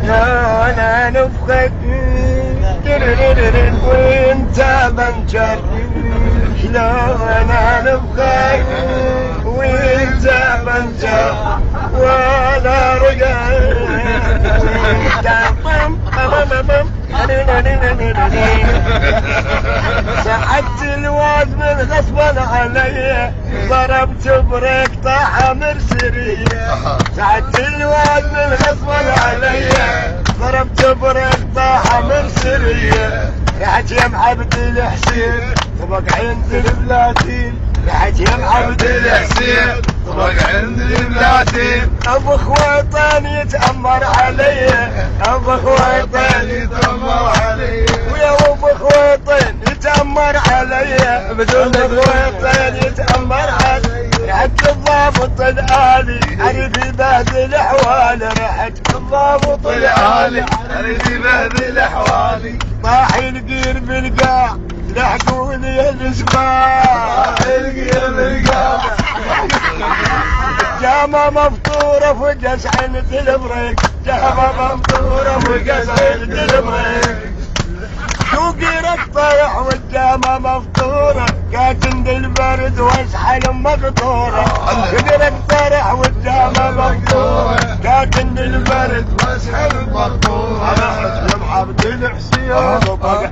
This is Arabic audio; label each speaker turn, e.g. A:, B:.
A: انا نفخك وانت منجر شلون انا نفخك وانت منجر ولا رقم سحبت الواد من غصبا علي ضربت بريك طاحة مرسرية سحبت الواد من غصبا علي ضربت بريك طاحة مرسرية رحت يم عبد الحسين طبق عند البلاتين رحت يم عبد الحسين طبق عند البلاتين ابو خويطان يتأمر علي ابو خويطان يتأمر علي ويا ابو خويطان يتأمر علي بدون خويطان يتأمر علي رحت الضابط الآلي عرف يبهدل احوالي رحت الضابط الآلي عرف يبهدل احوالي طاح القير بالقاع لحقوني الاسباع القير بالقاع جامة مفطورة فقس عند البريك جامة مفطورة فقس عند البريك شوقي طايح والجامة مفطورة كاتند البرد واسحل مقطورة شوقي طايح والجامة مفطورة كاتند البرد واسحل مقطورة انا حسب عبد الحسين وبقى